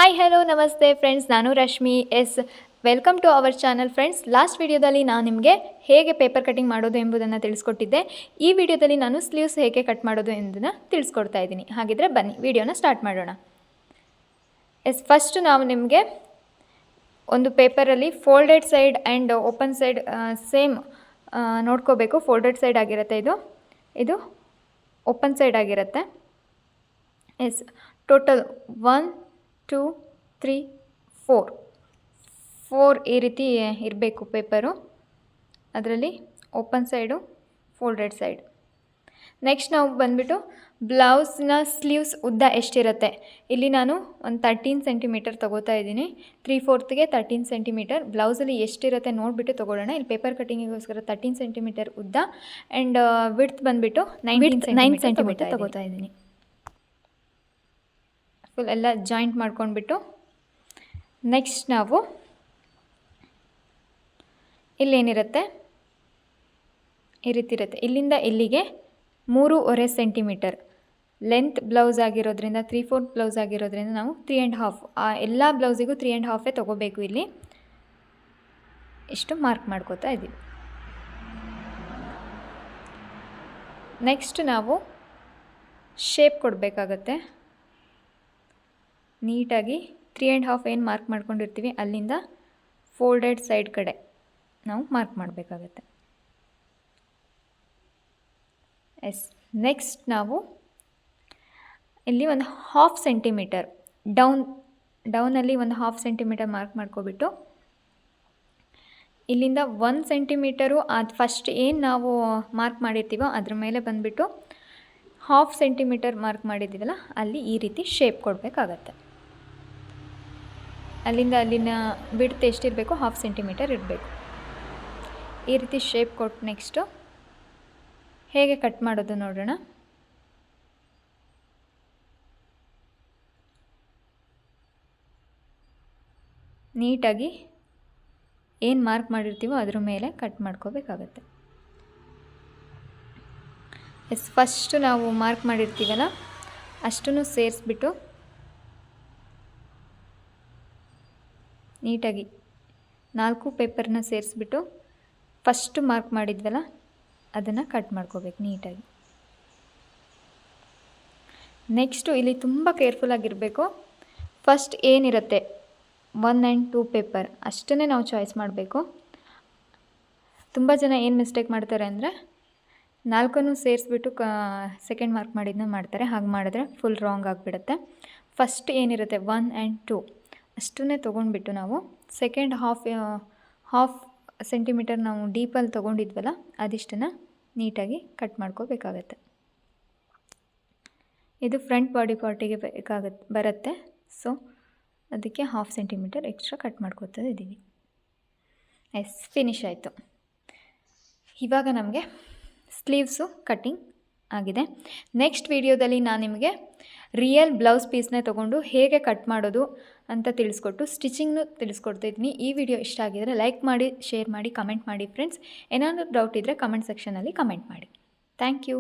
Hi hello ನಮಸ್ತೆ friends, ನಾನು Rashmi. Welcome to our channel friends. Last ವಿಡಿಯೋದಲ್ಲಿ ನಾನು ನಿಮಗೆ ಹೇಗೆ ಪೇಪರ್ ಕಟಿಂಗ್ ಮಾಡೋದು ಎಂಬುದನ್ನು ತಿಳಿಸ್ಕೊಟ್ಟಿದ್ದೆ. ಈ ವಿಡಿಯೋದಲ್ಲಿ ನಾನು ಸ್ಲೀವ್ಸ್ ಹೇಗೆ ಕಟ್ ಮಾಡೋದು ಎಂಬುದನ್ನು ತಿಳಿಸ್ಕೊಡ್ತಾ ಇದ್ದೀನಿ. ಹಾಗಿದ್ರೆ ಬನ್ನಿ ವಿಡಿಯೋನ ಸ್ಟಾರ್ಟ್ ಮಾಡೋಣ. ಫಸ್ಟ್ ನಾವು ನಿಮಗೆ ಒಂದು ಪೇಪರಲ್ಲಿ folded side and open side same ನೋಡ್ಕೋಬೇಕು. ಫೋಲ್ಡೆಡ್ ಸೈಡ್ ಆಗಿರುತ್ತೆ, ಇದು ಓಪನ್ ಸೈಡ್ ಆಗಿರುತ್ತೆ. ಟೋಟಲ್ 1 2 3 4 ಈ ರೀತಿ ಇರಬೇಕು ಪೇಪರು. ಅದರಲ್ಲಿ open side, folded side. Next ನಾವು ಬಂದುಬಿಟ್ಟು ಬ್ಲೌಸ್ನ ಸ್ಲೀವ್ಸ್ ಉದ್ದ ಎಷ್ಟಿರುತ್ತೆ, ಇಲ್ಲಿ ನಾನು ಒಂದು 13 ಸೆಂಟಿಮೀಟರ್ ತೊಗೋತಾ ಇದ್ದೀನಿ. 3/4ಗೆ 13 ಸೆಂಟಿಮೀಟರ್. ಬ್ಲೌಸಲ್ಲಿ ಎಷ್ಟಿರುತ್ತೆ ನೋಡಿಬಿಟ್ಟು ತೊಗೊಳ್ಳೋಣ. ಇಲ್ಲಿ ಪೇಪರ್ ಕಟ್ಟಿಂಗಿಗೋಸ್ಕರ 13 ಸೆಂಟಿಮೀಟರ್ ಉದ್ದ ಆ್ಯಂಡ್ ವಿಡ್ತ್ ಬಂದುಬಿಟ್ಟು 9 ಸೆಂಟಿಮೀಟರ್ ತೊಗೋತಾ ಇದ್ದೀನಿ. ಫುಲ್ ಎಲ್ಲ ಜಾಯಿಂಟ್ ಮಾಡ್ಕೊಂಡ್ಬಿಟ್ಟು ನೆಕ್ಸ್ಟ್ ನಾವು ಇಲ್ಲೇನಿರುತ್ತೆ ಈ ರೀತಿ ಇರುತ್ತೆ. ಇಲ್ಲಿಂದ ಇಲ್ಲಿಗೆ 3.5 ಸೆಂಟಿಮೀಟರ್ ಲೆಂತ್ ಬ್ಲೌಸ್ ಆಗಿರೋದ್ರಿಂದ, 3/4 ಬ್ಲೌಸ್ ಆಗಿರೋದ್ರಿಂದ ನಾವು 3.5 ಎಲ್ಲ ಬ್ಲೌಸಿಗೂ 3.5 ತೊಗೋಬೇಕು. ಇಲ್ಲಿ ಇಷ್ಟು ಮಾರ್ಕ್ ಮಾಡ್ಕೋತಾ ಇದ್ದೀವಿ. ನೆಕ್ಸ್ಟ್ ನಾವು ಶೇಪ್ ಕೊಡಬೇಕಾಗತ್ತೆ. ನೀಟಾಗಿ 3.5 ಏನು ಮಾರ್ಕ್ ಮಾಡ್ಕೊಂಡಿರ್ತೀವಿ ಅಲ್ಲಿಂದ ಫೋಲ್ಡೆಡ್ ಸೈಡ್ ಕಡೆ ನಾವು ಮಾರ್ಕ್ ಮಾಡಬೇಕಾಗತ್ತೆ. ನೆಕ್ಸ್ಟ್ ನಾವು ಇಲ್ಲಿ ಒಂದು 1/2 ಸೆಂಟಿಮೀಟರ್ ಡೌನಲ್ಲಿ ಒಂದು 1/2 ಸೆಂಟಿಮೀಟರ್ ಮಾರ್ಕ್ ಮಾಡ್ಕೊಬಿಟ್ಟು ಇಲ್ಲಿಂದ 1 ಸೆಂಟಿಮೀಟರು ಅದು ಫಸ್ಟ್ ಏನು ನಾವು ಮಾರ್ಕ್ ಮಾಡಿರ್ತೀವೋ ಅದ್ರ ಮೇಲೆ ಬಂದುಬಿಟ್ಟು 1/2 ಸೆಂಟಿಮೀಟರ್ ಮಾರ್ಕ್ ಮಾಡಿದ್ದೀವಲ್ಲ ಅಲ್ಲಿ ಈ ರೀತಿ ಶೇಪ್ ಕೊಡಬೇಕಾಗತ್ತೆ. ಅಲ್ಲಿನ ಬಿಡ್ತ್ ಎಷ್ಟಿರಬೇಕು, 1/2 ಸೆಂಟಿಮೀಟರ್ ಇರಬೇಕು. ಈ ರೀತಿ ಶೇಪ್ ಕೊಟ್ಟು ನೆಕ್ಸ್ಟು ಹೇಗೆ ಕಟ್ ಮಾಡೋದು ನೋಡೋಣ. ನೀಟಾಗಿ ಏನು ಮಾರ್ಕ್ ಮಾಡಿರ್ತೀವೋ ಅದ್ರ ಮೇಲೆ ಕಟ್ ಮಾಡ್ಕೋಬೇಕಾಗತ್ತೆ. ಫಸ್ಟು ನಾವು ಮಾರ್ಕ್ ಮಾಡಿರ್ತೀವಲ್ಲ ಅಷ್ಟನ್ನು ಸೇರಿಸ್ಬಿಟ್ಟು ನೀಟಾಗಿ 4 ಪೇಪರ್ನ ಸೇರಿಸ್ಬಿಟ್ಟು ಫಸ್ಟು ಮಾರ್ಕ್ ಮಾಡಿದ್ವಲ್ಲ ಅದನ್ನು ಕಟ್ ಮಾಡ್ಕೋಬೇಕು ನೀಟಾಗಿ. ನೆಕ್ಸ್ಟು ಇಲ್ಲಿ ತುಂಬ ಕೇರ್ಫುಲ್ಲಾಗಿರಬೇಕು. ಫಸ್ಟ್ ಏನಿರುತ್ತೆ 1 ಆ್ಯಂಡ್ 2 ಪೇಪರ್ ಅಷ್ಟನ್ನೇ ನಾವು ಚಾಯ್ಸ್ ಮಾಡಬೇಕು. ತುಂಬ ಜನ ಏನು ಮಿಸ್ಟೇಕ್ ಮಾಡ್ತಾರೆ ಅಂದರೆ 4 ಸೇರಿಸ್ಬಿಟ್ಟು ಸೆಕೆಂಡ್ ಮಾರ್ಕ್ ಮಾಡಿದ್ದನ್ನ ಮಾಡ್ತಾರೆ. ಹಾಗೆ ಮಾಡಿದ್ರೆ ಫುಲ್ ರಾಂಗ್ ಆಗಿಬಿಡುತ್ತೆ. ಫಸ್ಟ್ ಏನಿರುತ್ತೆ 1 ಆ್ಯಂಡ್ 2 ಅಷ್ಟನ್ನೇ ತೊಗೊಂಡ್ಬಿಟ್ಟು ನಾವು ಸೆಕೆಂಡ್ ಹಾಫ್ ಸೆಂಟಿಮೀಟರ್ ನಾವು ಡೀಪಲ್ಲಿ ತೊಗೊಂಡಿದ್ವಲ್ಲ ಅದಿಷ್ಟನ್ನು ನೀಟಾಗಿ ಕಟ್ ಮಾಡ್ಕೋಬೇಕಾಗತ್ತೆ. ಇದು ಫ್ರಂಟ್ ಬಾಡಿ ಪಾರ್ಟಿಗೆ ಬರುತ್ತೆ. ಸೊ ಅದಕ್ಕೆ 1/2 ಸೆಂಟಿಮೀಟರ್ ಎಕ್ಸ್ಟ್ರಾ ಕಟ್ ಮಾಡ್ಕೋತಾ ಇದ್ದೀವಿ. ಫಿನಿಶ್ ಆಯಿತು. ಇವಾಗ ನಮಗೆ ಸ್ಲೀವ್ಸು ಕಟ್ಟಿಂಗ್ ಆಗಿದೆ. ನೆಕ್ಸ್ಟ್ ವಿಡಿಯೋದಲ್ಲಿ ನಾನು ನಿಮಗೆ ರಿಯಲ್ ಬ್ಲೌಸ್ ಪೀಸ್ನೇ ತೊಗೊಂಡು ಹೇಗೆ ಕಟ್ ಮಾಡೋದು ಅಂತ ತಿಳಿಸ್ಕೊಟ್ಟು ಸ್ಟಿಚಿಂಗ್ನು ತಿಳಿಸ್ಕೊಡ್ತಾಯಿದ್ದೀನಿ. ಈ ವಿಡಿಯೋ ಇಷ್ಟ ಆಗಿದರೆ ಲೈಕ್ ಮಾಡಿ, ಶೇರ್ ಮಾಡಿ, ಕಮೆಂಟ್ ಮಾಡಿ ಫ್ರೆಂಡ್ಸ್. ಏನಾದರೂ ಡೌಟ್ ಇದ್ದರೆ ಕಮೆಂಟ್ ಸೆಕ್ಷನಲ್ಲಿ ಕಮೆಂಟ್ ಮಾಡಿ. Thank you.